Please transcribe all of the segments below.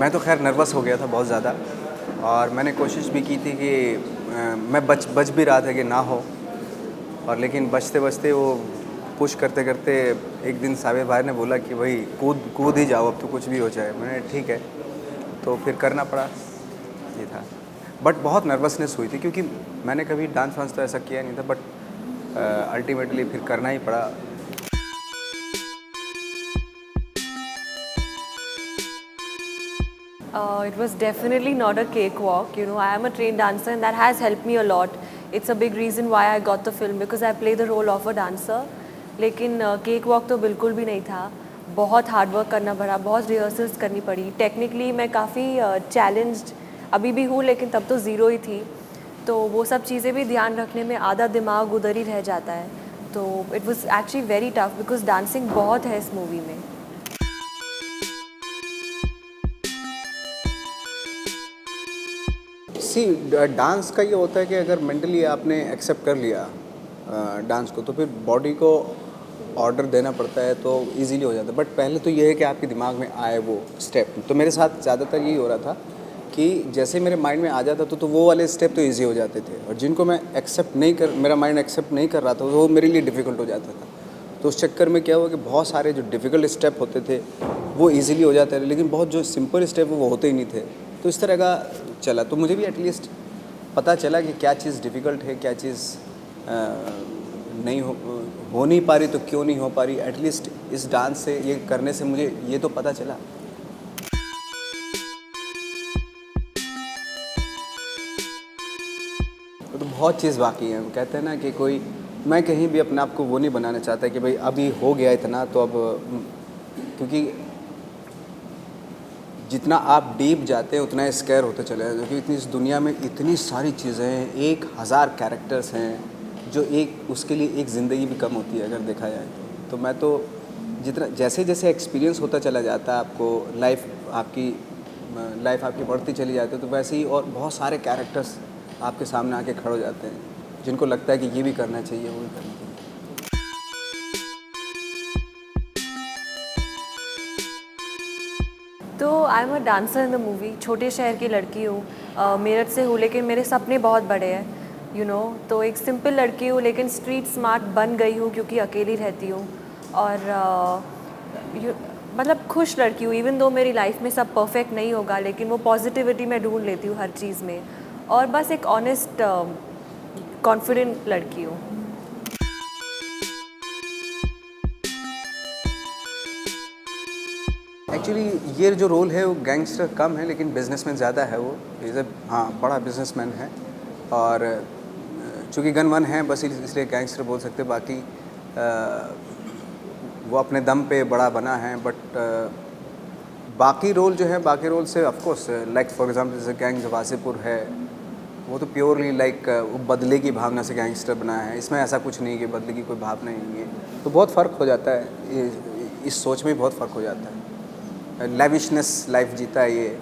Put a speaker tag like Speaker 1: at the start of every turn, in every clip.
Speaker 1: मैं तो खैर नर्वस हो गया था बहुत ज़्यादा, और मैंने कोशिश भी की थी कि मैं बच भी रहा था कि ना हो, और लेकिन बचते-बचते वो पुश करते-करते एक दिन साबिर भाई ने बोला कि भाई कूद कूद ही जाओ, अब तो कुछ भी हो जाए। मैंने ठीक है, तो फिर करना पड़ा, ये था। बट बहुत नर्वसनेस हुई थी क्योंकि मैंने कभी डांस वांस तो ऐसा किया नहीं था, बट अल्टीमेटली फिर करना ही पड़ा।
Speaker 2: It was definitely not a cakewalk. You know, I am a trained dancer, and that has helped me a lot. It's a big reason why I got the film because I play the role of a dancer. लेकिन cake walk तो बिल्कुल भी नहीं था। बहुत hard work करना पड़ा, बहुत रिहर्सल्स करनी पड़ी। टेक्निकली मैं काफ़ी चैलेंज्ड अभी भी हूँ, लेकिन तब तो ज़ीरो ही थी। तो वो सब चीज़ें भी ध्यान रखने में आधा दिमाग उधर ही रह जाता है। तो it was actually very tough because dancing बहुत है इस मूवी में।
Speaker 1: सी डांस का ये होता है कि अगर मेंटली आपने एक्सेप्ट कर लिया डांस को, तो फिर बॉडी को ऑर्डर देना पड़ता है, तो इजीली हो जाता है। बट पहले तो ये है कि आपके दिमाग में आए वो स्टेप। तो मेरे साथ ज़्यादातर यही हो रहा था कि जैसे मेरे माइंड में आ जाता तो वो वाले स्टेप तो इजी हो जाते थे, और जिनको मैं एक्सेप्ट नहीं कर मेरा माइंड एक्सेप्ट नहीं कर रहा था, वो मेरे लिए डिफ़िकल्ट हो जाता था। तो उस चक्कर में क्या हुआ कि बहुत सारे जो डिफ़िकल्ट स्टेप होते थे वो इजीली हो जाते थे, लेकिन बहुत जो सिंपल स्टेप वो होते ही नहीं थे। तो इस तरह का चला, तो मुझे भी एटलीस्ट पता चला कि क्या चीज़ डिफ़िकल्ट है, क्या चीज़ नहीं हो नहीं पा रही, तो क्यों नहीं हो पा रही। एटलीस्ट इस डांस से, ये करने से मुझे ये तो पता चला। तो बहुत चीज़ बाकी है। कहते हैं ना कि कोई, मैं कहीं भी अपने आप को वो नहीं बनाना चाहता कि भाई अभी हो गया इतना, तो अब क्योंकि जितना आप डीप जाते हैं उतना स्कैर होते चले जाते हैं, क्योंकि इतनी इस दुनिया में इतनी सारी चीज़ें हैं, 1000 कैरेक्टर्स हैं, जो एक उसके लिए एक ज़िंदगी भी कम होती है अगर देखा जाए तो। मैं तो जितना जैसे जैसे एक्सपीरियंस होता चला जाता है आपको, लाइफ आपकी बढ़ती चली जाती है, तो वैसे ही और बहुत सारे कैरेक्टर्स आपके सामने आके खड़े हो जाते हैं, जिनको लगता है कि ये भी करना चाहिए, वो भी करना चाहिए।
Speaker 2: तो I am a dancer in the movie. छोटे शहर की लड़की हूँ, मेरठ से हूँ, लेकिन मेरे सपने बहुत बड़े हैं। तो एक सिंपल लड़की हूँ, लेकिन स्ट्रीट स्मार्ट बन गई हूँ क्योंकि अकेली रहती हूँ। और मतलब खुश लड़की हूँ। इवन दो मेरी लाइफ में सब परफेक्ट नहीं होगा, लेकिन वो पॉजिटिविटी मैं ढूंढ लेती हूँ हर चीज़ में। और बस एक ऑनेस्ट कॉन्फिडेंट लड़की हूँ।
Speaker 1: एक्चुअली ये जो रोल है वो गैंगस्टर कम है, लेकिन बिजनेसमैन ज़्यादा है। वो इज़ ए, हाँ, बड़ा बिजनेसमैन है, और चूँकि गन वन है बस इसलिए गैंगस्टर बोल सकते। बाकी वो अपने दम पे बड़ा बना है, बट बाकी रोल जो है, बाकी रोल से of course, like for example जैसे गैंग वासेपुर है, वो तो प्योरली लाइक वो बदले की भावना से गैंगस्टर बनाया है। इसमें ऐसा कुछ नहीं कि बदले की कोई भावना ही नहीं है, तो बहुत फ़र्क हो जाता है। इस सोच में बहुत फ़र्क हो जाता है। लेविशनेस लाइफ जीता है ये,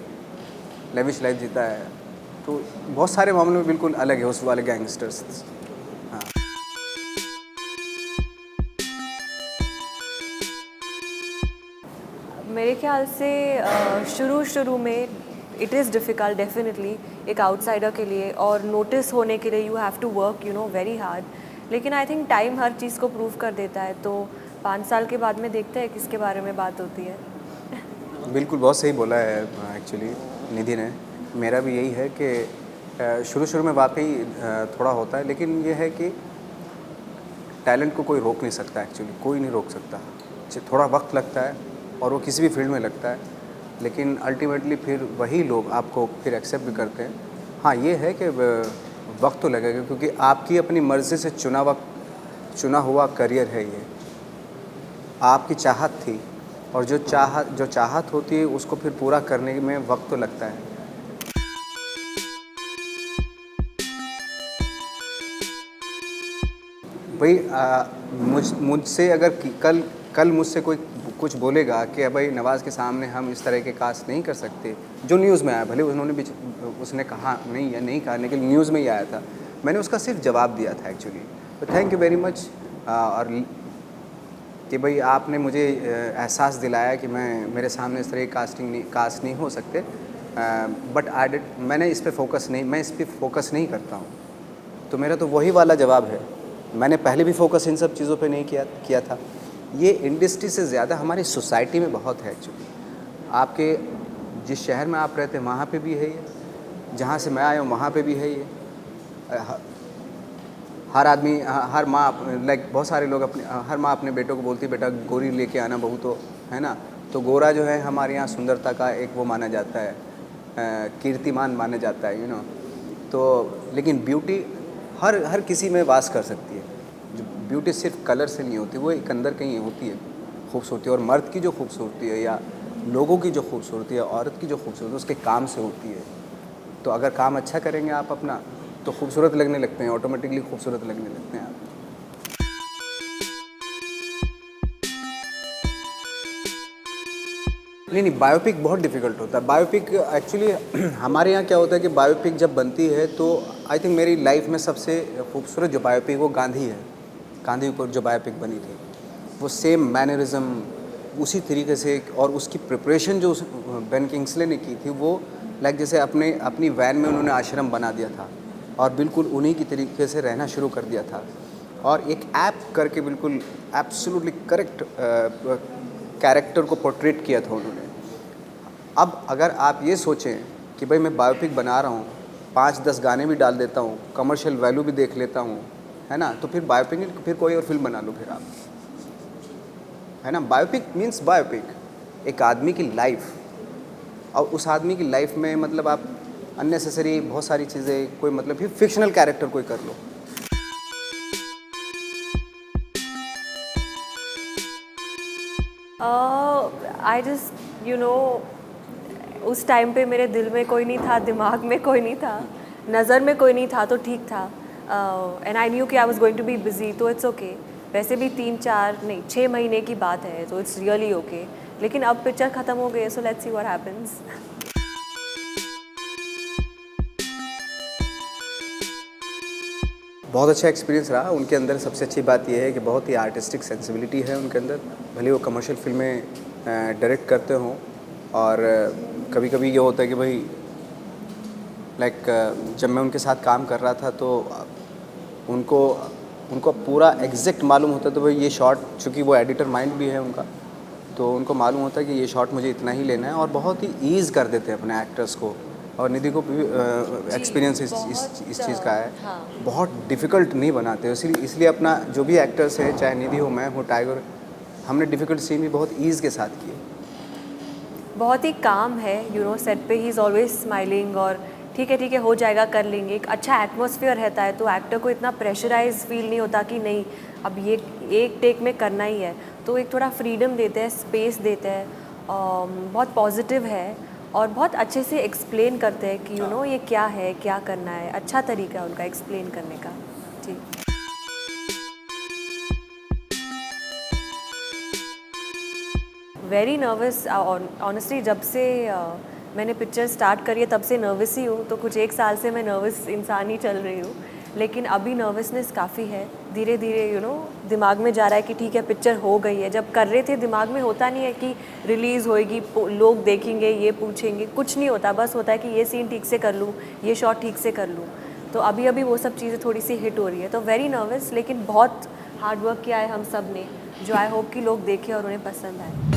Speaker 1: लेविश लाइफ जीता है, तो बहुत सारे मामलों में बिल्कुल अलग है उस वाले गैंगस्टर्स। हाँ।
Speaker 2: मेरे ख्याल से शुरू में इट इज़ डिफ़िकल्ट डेफिनेटली एक आउटसाइडर के लिए, और नोटिस होने के लिए you have to work very hard. लेकिन आई थिंक टाइम हर चीज़ को प्रूव कर देता है। तो 5 साल के बाद में देखते हैं किसके बारे में बात होती है।
Speaker 1: बिल्कुल, बहुत सही बोला है एक्चुअली निधि ने। मेरा भी यही है कि शुरू में वाक़ई थोड़ा होता है, लेकिन ये है कि टैलेंट को कोई रोक नहीं सकता। एक्चुअली कोई नहीं रोक सकता। थोड़ा वक्त लगता है, और वो किसी भी फील्ड में लगता है, लेकिन अल्टीमेटली फिर वही लोग आपको फिर एक्सेप्ट भी करते हैं। हाँ, ये है कि वक्त तो लगेगा, क्योंकि आपकी अपनी मर्ज़ी से चुना हुआ करियर है ये। आपकी चाहत थी, और जो चाहत होती है उसको फिर पूरा करने में वक्त तो लगता है। भाई मुझसे अगर कल कल मुझसे कोई कुछ बोलेगा कि भाई नवाज़ के सामने हम इस तरह के कास्ट नहीं कर सकते, जो न्यूज़ में आया, भले उसने कहा नहीं या नहीं कहा, लेकिन न्यूज़ में ही आया था, मैंने उसका सिर्फ जवाब दिया था एक्चुअली। तो थैंक यू वेरी मच। और कि भाई आपने मुझे एहसास दिलाया कि मेरे सामने इस तरह की कास्ट नहीं हो सकते, बट मैंने इस पे फोकस नहीं करता हूँ। तो मेरा तो वही वाला जवाब है, मैंने पहले भी फोकस इन सब चीज़ों पे नहीं किया था। ये इंडस्ट्री से ज़्यादा हमारी सोसाइटी में बहुत है एक्चुअली। आपके जिस शहर में आप रहते हैं वहाँ पे भी है ये, जहाँ से मैं आया हूँ वहाँ पे भी है ये। हर आदमी, हर माँ, लाइक बहुत सारे लोग हर माँ अपने बेटों को बोलती है बेटा गोरी लेके आना बहू, तो है ना। तो गोरा जो है हमारे यहाँ सुंदरता का एक वो माना जाता है, कीर्तिमान माना जाता है, तो लेकिन ब्यूटी हर किसी में वास कर सकती है। जो ब्यूटी सिर्फ कलर से नहीं होती, वो एक अंदर कहीं होती है खूबसूरती। और मर्द की जो खूबसूरती है या लोगों की जो खूबसूरती है, औरत की जो खूबसूरती है, उसके काम से होती है। तो अगर काम अच्छा करेंगे आप अपना, तो खूबसूरत लगने लगते हैं, ऑटोमेटिकली खूबसूरत लगने लगते हैं आप। नहीं, बायोपिक बहुत डिफ़िकल्ट होता है। बायोपिक एक्चुअली हमारे यहाँ क्या होता है कि बायोपिक जब बनती है तो आई थिंक मेरी लाइफ में सबसे खूबसूरत जो बायोपिक वो गांधी है। गांधी ऊपर जो बायोपिक बनी थी, वो सेम मैनरिज़म उसी तरीके से, और उसकी प्रिपरेशन जो बेन किंग्सले ने की थी, वो लाइक जैसे अपनी वैन में उन्होंने आश्रम बना दिया था और बिल्कुल उन्हीं की तरीके से रहना शुरू कर दिया था। और एक ऐप करके बिल्कुल एब्सोल्युटली करेक्ट कैरेक्टर को पोर्ट्रेट किया था उन्होंने। अब अगर आप ये सोचें कि भाई मैं बायोपिक बना रहा हूँ, 5-10 गाने भी डाल देता हूँ, कमर्शियल वैल्यू भी देख लेता हूँ, है ना, तो फिर बायोपिक, फिर कोई और फिल्म बना लो फिर आप, है ना। बायोपिक मीन्स बायोपिक एक आदमी की लाइफ, और उस आदमी की लाइफ में मतलब आप अननेसेसरी बहुत सारी चीज़ें, कोई मतलब फिर फिक्शनल कैरेक्टर कोई कर लो।
Speaker 2: आई जस्ट उस टाइम पे मेरे दिल में कोई नहीं था, दिमाग में कोई नहीं था, नज़र में कोई नहीं था, तो ठीक था। एंड आई न्यू कि I was going to be busy, तो इट्स ओके। वैसे भी 3-4 नहीं 6 महीने की बात है, तो इट्स रियली ओके। लेकिन अब पिक्चर ख़त्म हो गई, so let's see what happens.
Speaker 1: बहुत अच्छा एक्सपीरियंस रहा। उनके अंदर सबसे अच्छी बात यह है कि बहुत ही आर्टिस्टिक सेंसिबिलिटी है उनके अंदर, भले वो कमर्शियल फिल्में डायरेक्ट करते हों। और कभी कभी ये होता है कि भाई लाइक जब मैं उनके साथ काम कर रहा था तो उनको पूरा एग्जैक्ट मालूम होता है। तो भाई ये शॉट, चूँकि वो एडिटर माइंड भी है उनका, तो उनको मालूम होता है कि ये शॉट मुझे इतना ही लेना है, और बहुत ही ईज़ कर देते हैं अपने एक्टर्स को। और निधि को भी एक्सपीरियंस इस चीज़ का है।
Speaker 2: हाँ।
Speaker 1: बहुत डिफ़िकल्ट नहीं बनाते, इसलिए अपना जो भी एक्टर्स है, चाहे निधि हो, मैं हो, टाइगर, हमने डिफ़िकल्ट सीन भी बहुत ईज़ के साथ किए।
Speaker 2: बहुत ही काम है, सेट पे ही इज़ ऑलवेज स्माइलिंग, और ठीक है हो जाएगा, कर लेंगे। एक अच्छा एटमॉस्फेयर रहता है, तो एक्टर को इतना प्रेशराइज फील नहीं होता कि नहीं अब ये एक टेक में करना ही है। तो एक थोड़ा फ्रीडम देते हैं, स्पेस देते हैं, बहुत पॉजिटिव है, और बहुत अच्छे से एक्सप्लेन करते हैं कि ये क्या है, क्या करना है। अच्छा तरीका है उनका एक्सप्लेन करने का। जी। Very nervous honestly. जब से मैंने पिक्चर स्टार्ट करी है तब से नर्वस ही हूँ, तो कुछ 1 साल से मैं नर्वस इंसान ही चल रही हूँ। लेकिन अभी नर्वसनेस काफ़ी है, धीरे धीरे दिमाग में जा रहा है कि ठीक है पिक्चर हो गई है। जब कर रहे थे दिमाग में होता नहीं है कि रिलीज़ होएगी, लोग देखेंगे, ये पूछेंगे, कुछ नहीं होता। बस होता है कि ये सीन ठीक से कर लूँ, ये शॉट ठीक से कर लूँ। तो अभी अभी वो सब चीज़ें थोड़ी सी हिट हो रही है, तो वेरी नर्वस। लेकिन बहुत हार्ड वर्क किया है हम सब ने, जो आई होप कि लोग देखें और उन्हें पसंद आए।